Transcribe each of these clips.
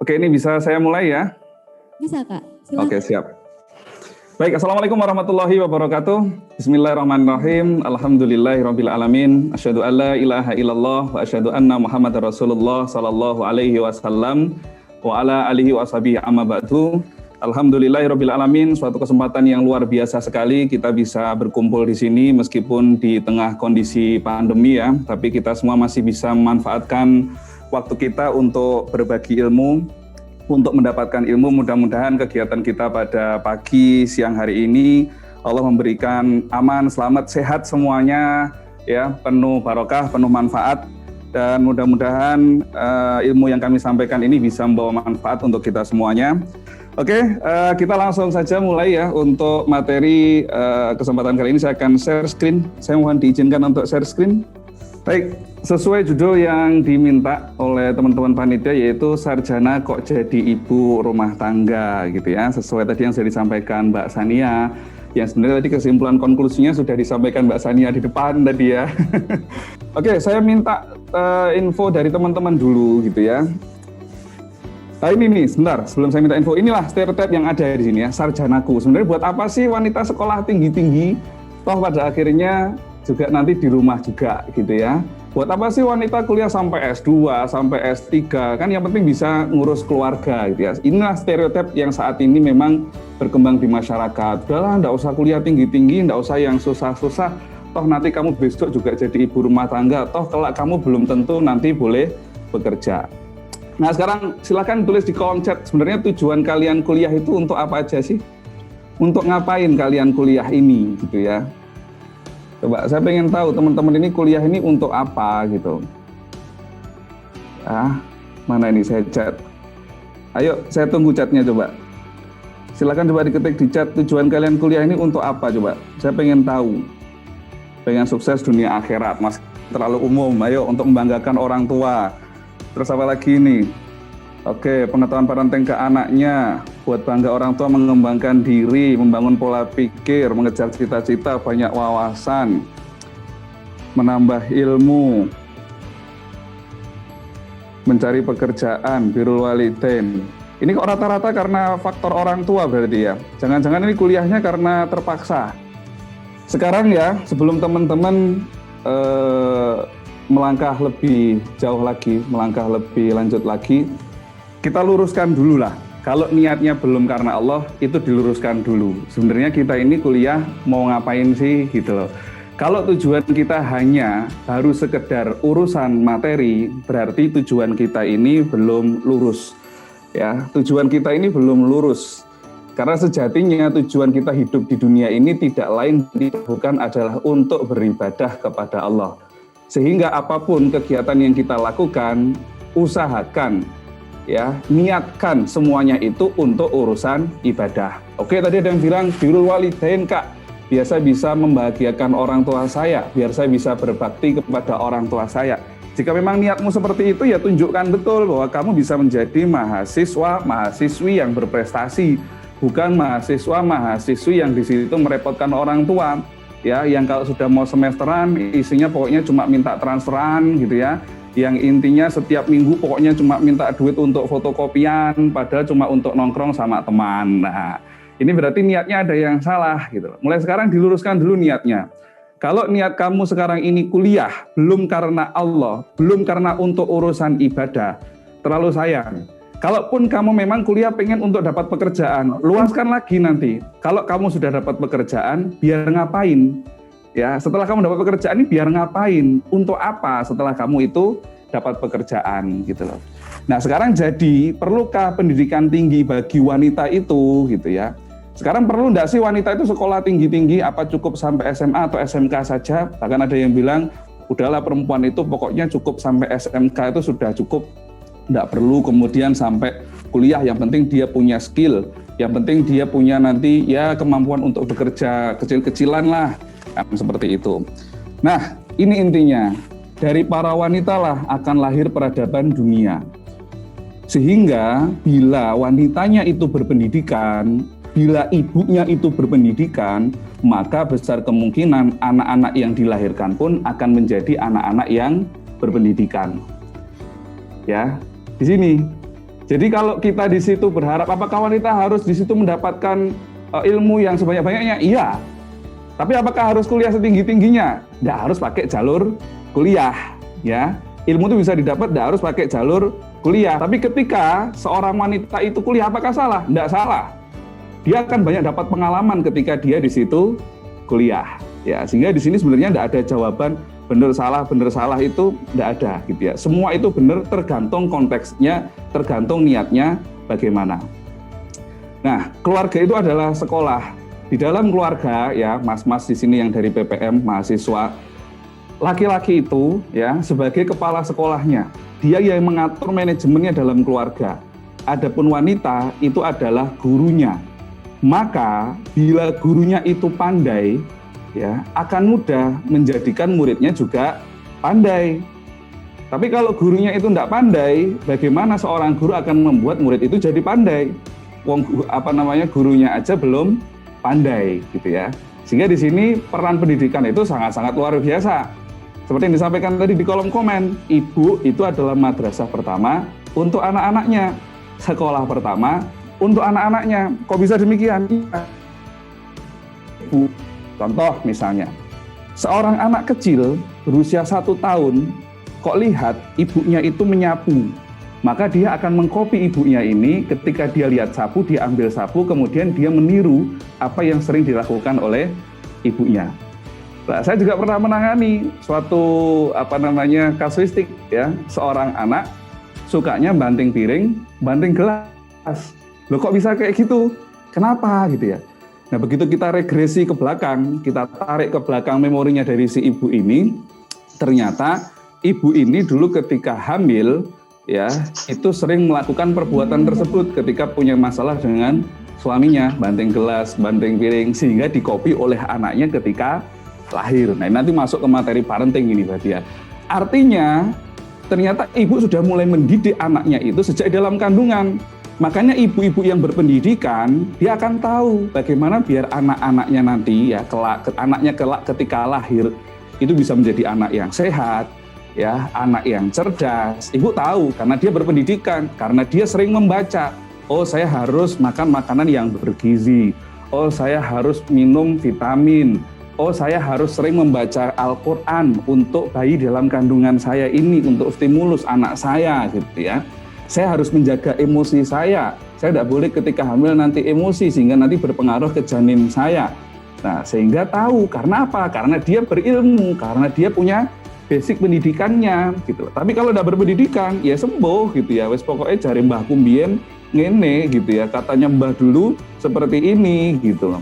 Oke, ini bisa saya mulai ya? Bisa Kak, silakan. Oke, siap. Baik, Assalamualaikum warahmatullahi wabarakatuh. Bismillahirrahmanirrahim. Alhamdulillahirabbil alamin. Asyhadu an la ilaha illallah wa asyhadu anna Muhammadar Rasulullah sallallahu alaihi wasallam wa ala alihi washabihi amma ba'du. Alhamdulillahirabbil alamin. Suatu kesempatan yang luar biasa sekali kita bisa berkumpul di sini meskipun di tengah kondisi pandemi ya, tapi kita semua masih bisa memanfaatkan waktu kita untuk berbagi ilmu, untuk mendapatkan ilmu. Mudah-mudahan kegiatan kita pada pagi siang hari ini Allah memberikan aman, selamat, sehat semuanya ya, penuh barokah, penuh manfaat, dan mudah-mudahan ilmu yang kami sampaikan ini bisa membawa manfaat untuk kita semuanya. Oke, kita langsung saja mulai ya untuk materi kesempatan kali ini. Saya akan share screen. Saya mohon diizinkan untuk share screen. Baik, sesuai judul yang diminta oleh teman-teman panitia, yaitu sarjana kok jadi ibu rumah tangga gitu ya. Sesuai tadi yang sudah disampaikan Mbak Sania, yang sebenarnya tadi kesimpulan konklusinya sudah disampaikan Mbak Sania di depan tadi ya. Oke, saya minta info dari teman-teman dulu gitu ya. Nah ini nih, sebentar, sebelum saya minta info, inilah stereotip yang ada di sini ya, sarjanaku. Sebenarnya buat apa sih wanita sekolah tinggi-tinggi, toh pada akhirnya juga nanti di rumah juga gitu ya. Buat apa sih wanita kuliah sampai S2, sampai S3, kan yang penting bisa ngurus keluarga gitu ya. Inilah stereotip yang saat ini memang berkembang di masyarakat. Udahlah, nggak usah kuliah tinggi-tinggi, nggak usah yang susah-susah, toh nanti kamu besok juga jadi ibu rumah tangga, toh kelak kamu belum tentu nanti boleh bekerja. Nah sekarang silakan tulis di kolom chat, sebenarnya tujuan kalian kuliah itu untuk apa aja sih? Untuk ngapain kalian kuliah ini gitu ya? Coba saya pengen tahu teman-teman ini kuliah ini untuk apa gitu. Mana ini saya chat. Ayo saya tunggu chatnya coba. Silakan coba diketik di chat, tujuan kalian kuliah ini untuk apa coba. Saya pengen tahu. Pengen sukses dunia akhirat, mas terlalu umum. Ayo untuk membanggakan orang tua. Terus apa lagi nih? Oke, pengetahuan parenting ke anaknya, buat bangga orang tua, mengembangkan diri, membangun pola pikir, mengejar cita-cita, banyak wawasan, menambah ilmu, mencari pekerjaan, birrul walidain. Ini kok rata-rata karena faktor orang tua berarti ya? Jangan-jangan ini kuliahnya karena terpaksa. Sekarang ya, sebelum teman-teman melangkah lebih jauh lagi, melangkah lebih lanjut lagi, kita luruskan dulu lah. Kalau niatnya belum karena Allah, itu diluruskan dulu. Sebenarnya kita ini kuliah mau ngapain sih gitu loh. Kalau tujuan kita hanya baru sekedar urusan materi, berarti tujuan kita ini belum lurus. Ya, tujuan kita ini belum lurus. Karena sejatinya tujuan kita hidup di dunia ini tidak lain bukan adalah untuk beribadah kepada Allah. Sehingga apapun kegiatan yang kita lakukan, usahakan ya, niatkan semuanya itu untuk urusan ibadah. Oke, tadi ada yang bilang birrul walidain Kak, biasa bisa membahagiakan orang tua saya, biar saya bisa berbakti kepada orang tua saya. Jika memang niatmu seperti itu, ya tunjukkan betul bahwa kamu bisa menjadi mahasiswa, mahasiswi yang berprestasi, bukan mahasiswa, mahasiswi yang di situ merepotkan orang tua. Ya, yang kalau sudah mau semesteran isinya pokoknya cuma minta transferan gitu ya. Yang intinya setiap minggu pokoknya cuma minta duit untuk fotokopian, padahal cuma untuk nongkrong sama teman. Nah, ini berarti niatnya ada yang salah gitu. Mulai sekarang diluruskan dulu niatnya. Kalau niat kamu sekarang ini kuliah belum karena Allah, belum karena untuk urusan ibadah, terlalu sayang. Kalaupun kamu memang kuliah pengen untuk dapat pekerjaan, luaskan lagi nanti. Kalau kamu sudah dapat pekerjaan, biar ngapain? Ya, setelah kamu dapat pekerjaan ini biar ngapain? Untuk apa setelah kamu itu dapat pekerjaan gitu loh. Nah, sekarang jadi perlukah pendidikan tinggi bagi wanita itu gitu ya? Sekarang perlu enggak sih wanita itu sekolah tinggi-tinggi, apa cukup sampai SMA atau SMK saja? Bahkan ada yang bilang, udahlah perempuan itu pokoknya cukup sampai SMK itu sudah cukup. Nggak perlu kemudian sampai kuliah, yang penting dia punya skill, yang penting dia punya nanti ya kemampuan untuk bekerja kecil-kecilan lah, seperti itu. Nah, ini intinya, dari para wanita lah akan lahir peradaban dunia. Sehingga bila wanitanya itu berpendidikan, bila ibunya itu berpendidikan, maka besar kemungkinan anak-anak yang dilahirkan pun akan menjadi anak-anak yang berpendidikan. Ya, di sini Jadi kalau kita di situ berharap apakah wanita harus di situ mendapatkan ilmu yang sebanyak-banyaknya? Iya. Tapi apakah harus kuliah setinggi-tingginya? Tidak harus pakai jalur kuliah, ya. Ilmu itu bisa didapat, tidak harus pakai jalur kuliah. Tapi ketika seorang wanita itu kuliah, apakah salah? Tidak salah. Dia akan banyak dapat pengalaman ketika dia di situ kuliah, ya. Sehingga di sini sebenarnya tidak ada jawaban benar salah itu tidak ada, gitu ya. Semua itu benar, tergantung konteksnya, tergantung niatnya bagaimana. Nah, keluarga itu adalah sekolah. Di dalam keluarga, ya, mas-mas di sini yang dari PPM, mahasiswa, laki-laki itu, ya, sebagai kepala sekolahnya, dia yang mengatur manajemennya dalam keluarga. Adapun wanita itu adalah gurunya. Maka bila gurunya itu pandai, ya, akan mudah menjadikan muridnya juga pandai. Tapi kalau gurunya itu tidak pandai, bagaimana seorang guru akan membuat murid itu jadi pandai? Gurunya aja belum pandai, gitu ya. Sehingga di sini peran pendidikan itu sangat-sangat luar biasa. Seperti yang disampaikan tadi di kolom komen, ibu itu adalah madrasah pertama untuk anak-anaknya, sekolah pertama untuk anak-anaknya. Kok bisa demikian? Ibu, contoh misalnya, seorang anak kecil berusia 1 tahun, kok lihat ibunya itu menyapu, maka dia akan mengkopi ibunya ini. Ketika dia lihat sapu, dia ambil sapu, kemudian dia meniru apa yang sering dilakukan oleh ibunya. Nah, saya juga pernah menangani suatu kasuistik, ya, seorang anak sukanya banting piring, banting gelas. Loh, kok bisa kayak gitu? Kenapa gitu ya? Nah, begitu kita regresi ke belakang, kita tarik ke belakang memorinya dari si ibu ini, ternyata ibu ini dulu ketika hamil, ya, itu sering melakukan perbuatan tersebut ketika punya masalah dengan suaminya, banting gelas, banting piring, sehingga dikopi oleh anaknya ketika lahir. Nah, nanti masuk ke materi parenting ini berarti ya. Artinya, ternyata ibu sudah mulai mendidik anaknya itu sejak dalam kandungan. Makanya ibu-ibu yang berpendidikan, dia akan tahu bagaimana biar anak-anaknya nanti, ya, anaknya ketika lahir itu bisa menjadi anak yang sehat, ya, anak yang cerdas. Ibu tahu karena dia berpendidikan, karena dia sering membaca. Oh, saya harus makan makanan yang bergizi. Oh, saya harus minum vitamin. Oh, saya harus sering membaca Al-Quran untuk bayi dalam kandungan saya ini, untuk stimulus anak saya, gitu ya. Saya harus menjaga emosi saya. Saya tidak boleh ketika hamil nanti emosi, sehingga nanti berpengaruh ke janin saya. Nah, sehingga tahu. Karena apa? Karena dia berilmu, karena dia punya basic pendidikannya, gitu. Tapi kalau tidak berpendidikan, ya sembuh, gitu ya. Wes pokoknya jari mbah kumbien ngene, gitu ya. Katanya mbah dulu seperti ini, gitu.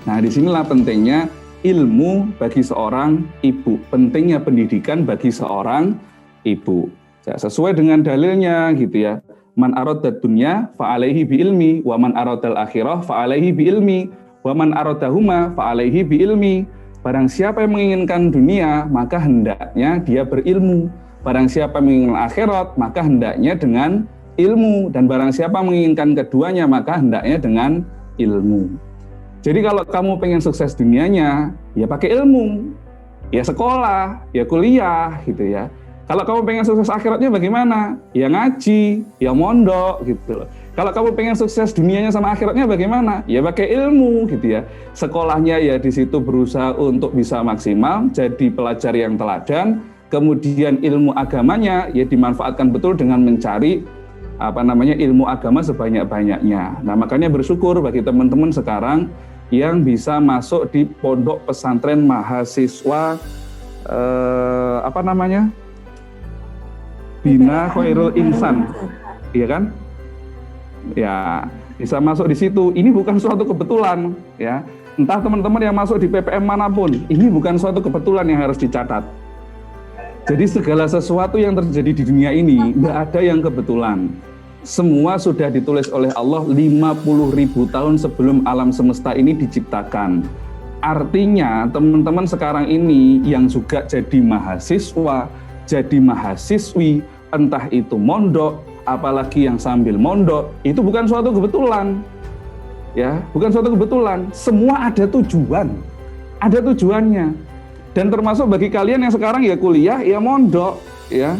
Nah, disinilah pentingnya ilmu bagi seorang ibu, pentingnya pendidikan bagi seorang ibu. Ya, sesuai dengan dalilnya, gitu ya. Man aradad dunya fa alaihi bi ilmi, wa man aradal akhirah fa alaihi bi ilmi, wa man aradahuma fa alaihi bi ilmi. Barang siapa yang menginginkan dunia, maka hendaknya dia berilmu. Barang siapa yang menginginkan akhirat, maka hendaknya dengan ilmu. Dan barang siapa menginginkan keduanya, maka hendaknya dengan ilmu. Jadi kalau kamu pengen sukses dunianya, ya pakai ilmu. Ya sekolah, ya kuliah, gitu ya. Kalau kamu pengen sukses akhiratnya bagaimana? Ya ngaji, ya mondok, gitu loh. Kalau kamu pengen sukses dunianya sama akhiratnya bagaimana? Ya pakai ilmu, gitu ya. Sekolahnya ya di situ berusaha untuk bisa maksimal, jadi pelajar yang teladan. Kemudian ilmu agamanya ya dimanfaatkan betul dengan mencari ilmu agama sebanyak-banyaknya. Nah, makanya bersyukur bagi teman-teman sekarang yang bisa masuk di pondok pesantren mahasiswa Bina Khairul Insan, iya kan? Ya, bisa masuk di situ. Ini bukan suatu kebetulan, ya. Entah teman-teman yang masuk di PPM manapun, ini bukan suatu kebetulan yang harus dicatat. Jadi segala sesuatu yang terjadi di dunia ini, tidak ada yang kebetulan. Semua sudah ditulis oleh Allah 50.000 tahun sebelum alam semesta ini diciptakan. Artinya teman-teman sekarang ini yang juga jadi mahasiswa, jadi mahasiswi, entah itu mondok, apalagi yang sambil mondok, itu bukan suatu kebetulan. Ya, bukan suatu kebetulan. Semua ada tujuan. Ada tujuannya. Dan termasuk bagi kalian yang sekarang ya kuliah, ya mondok, ya.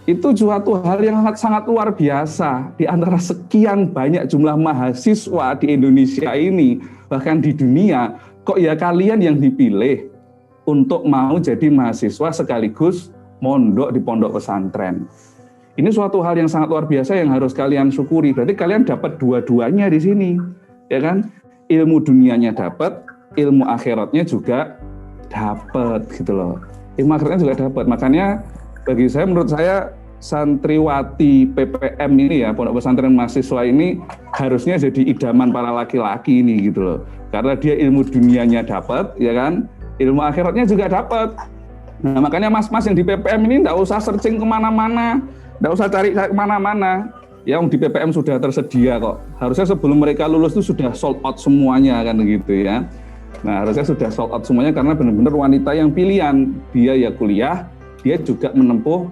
Itu suatu hal yang sangat luar biasa. Di antara sekian banyak jumlah mahasiswa di Indonesia ini, bahkan di dunia, kok ya kalian yang dipilih untuk mau jadi mahasiswa sekaligus mondok di pondok pesantren. Ini suatu hal yang sangat luar biasa yang harus kalian syukuri. Berarti kalian dapat dua-duanya di sini, ya kan? Ilmu dunianya dapat, ilmu akhiratnya juga dapat gitu loh. Ilmu akhiratnya juga dapat. Makanya bagi saya, menurut saya santriwati PPM ini ya, pondok pesantren mahasiswa ini harusnya jadi idaman para laki-laki ini gitu loh. Karena dia ilmu dunianya dapat, ya kan? Ilmu akhiratnya juga dapat. Nah makanya mas-mas yang di PPM ini enggak usah searching kemana-mana. Nggak usah cari kemana-mana, yang di PPM sudah tersedia kok. Harusnya sebelum mereka lulus itu sudah sold out semuanya kan gitu ya. Nah harusnya sudah sold out semuanya karena benar-benar wanita yang pilihan. Dia ya kuliah, dia juga menempuh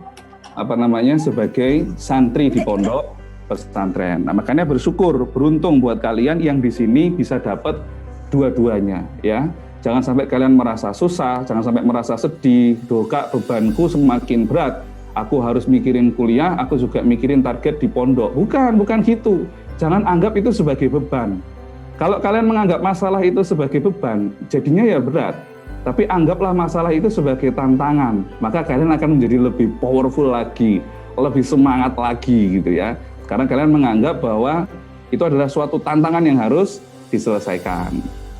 sebagai santri di pondok pesantren. Nah makanya bersyukur, beruntung buat kalian yang di sini bisa dapat dua-duanya ya. Jangan sampai kalian merasa susah, jangan sampai merasa sedih, kak bebanku semakin berat. Aku harus mikirin kuliah, aku juga mikirin target di pondok. Bukan gitu. Jangan anggap itu sebagai beban. Kalau kalian menganggap masalah itu sebagai beban, jadinya ya berat. Tapi anggaplah masalah itu sebagai tantangan. Maka kalian akan menjadi lebih powerful lagi, lebih semangat lagi gitu ya. Karena kalian menganggap bahwa itu adalah suatu tantangan yang harus diselesaikan.